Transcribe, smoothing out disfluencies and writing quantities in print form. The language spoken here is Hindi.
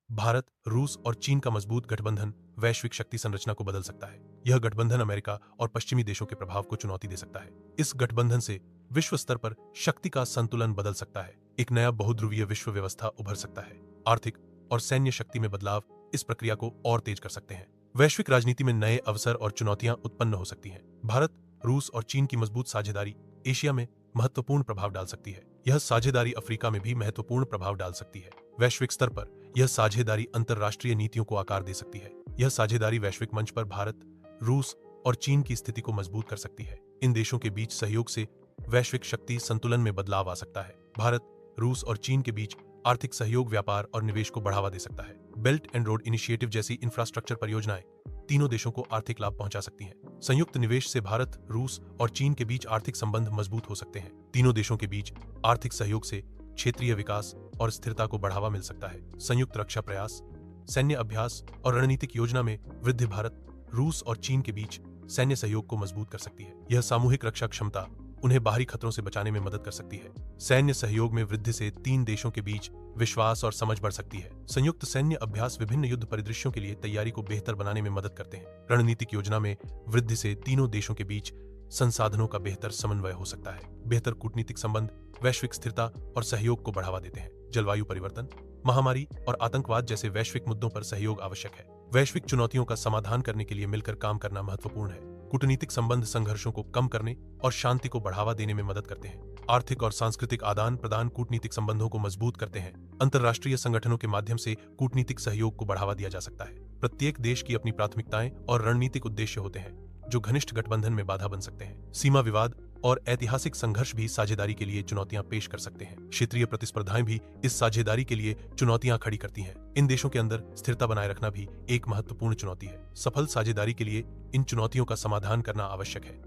भारत, रूस और चीन का मजबूत गठबंधन वैश्विक शक्ति संरचना को बदल सकता है। यह गठबंधन अमेरिका और पश्चिमी देशों के प्रभाव को चुनौती दे सकता है। इस गठबंधन से विश्व स्तर पर शक्ति का संतुलन बदल सकता है। एक नया बहुध्रुवीय विश्व व्यवस्था उभर सकता है। आर्थिक और सैन्य शक्ति में बदलाव इस प्रक्रिया को और तेज कर सकते हैं। वैश्विक राजनीति में नए अवसर और चुनौतियां उत्पन्न हो सकती हैं। भारत, रूस और चीन की मजबूत साझेदारी एशिया में महत्वपूर्ण प्रभाव डाल सकती है। यह साझेदारी अफ्रीका में भी महत्वपूर्ण प्रभाव डाल सकती है। वैश्विक स्तर पर यह साझेदारी अंतर्राष्ट्रीय नीतियों को आकार दे सकती है। यह साझेदारी वैश्विक मंच पर भारत, रूस और चीन की स्थिति को मजबूत कर सकती है। इन देशों के बीच सहयोग से वैश्विक शक्ति संतुलन में बदलाव आ सकता है। भारत, रूस और चीन के बीच आर्थिक सहयोग, व्यापार और निवेश को बढ़ावा दे सकता है। बेल्ट एंड रोड इनिशिएटिव जैसी इंफ्रास्ट्रक्चर परियोजनाएं तीनों देशों को आर्थिक लाभ पहुंचा सकती हैं। संयुक्त निवेश से भारत, रूस और चीन के बीच आर्थिक संबंध मजबूत हो सकते हैं। तीनों देशों के बीच आर्थिक सहयोग से क्षेत्रीय विकास और स्थिरता को बढ़ावा मिल सकता है। संयुक्त रक्षा प्रयास, सैन्य अभ्यास और रणनीतिक योजना में वृद्धि भारत, रूस और चीन के बीच सैन्य सहयोग को मजबूत कर सकती है। यह सामूहिक रक्षा क्षमता उन्हें बाहरी खतरों से बचाने में मदद कर सकती है। सैन्य सहयोग में वृद्धि से तीन देशों के बीच विश्वास और समझ बढ़ सकती है। संयुक्त सैन्य अभ्यास विभिन्न युद्ध परिदृश्यों के लिए तैयारी को बेहतर बनाने में मदद करते हैं। रणनीतिक योजना में वृद्धि से तीनों देशों के बीच संसाधनों का बेहतर समन्वय हो सकता है। बेहतर कूटनीतिक संबंध वैश्विक स्थिरता और सहयोग को बढ़ावा देते हैं। जलवायु परिवर्तन, महामारी और आतंकवाद जैसे वैश्विक मुद्दों पर सहयोग आवश्यक है। वैश्विक चुनौतियों का समाधान करने के लिए मिलकर काम करना महत्वपूर्ण है। कूटनीतिक संबंध संघर्षों को कम करने और शांति को बढ़ावा देने में मदद करते हैं। आर्थिक और सांस्कृतिक आदान प्रदान कूटनीतिक संबंधों को मजबूत करते हैं। अंतर्राष्ट्रीय संगठनों के माध्यम से कूटनीतिक सहयोग को बढ़ावा दिया जा सकता है। प्रत्येक देश की अपनी प्राथमिकताएं और रणनीतिक उद्देश्य होते हैं जो घनिष्ठ गठबंधन में बाधा बन सकते हैं। सीमा विवाद और ऐतिहासिक संघर्ष भी साझेदारी के लिए चुनौतियां पेश कर सकते हैं। क्षेत्रीय प्रतिस्पर्धाएं भी इस साझेदारी के लिए चुनौतियां खड़ी करती हैं। इन देशों के अंदर स्थिरता बनाए रखना भी एक महत्वपूर्ण चुनौती है। सफल साझेदारी के लिए इन चुनौतियों का समाधान करना आवश्यक है।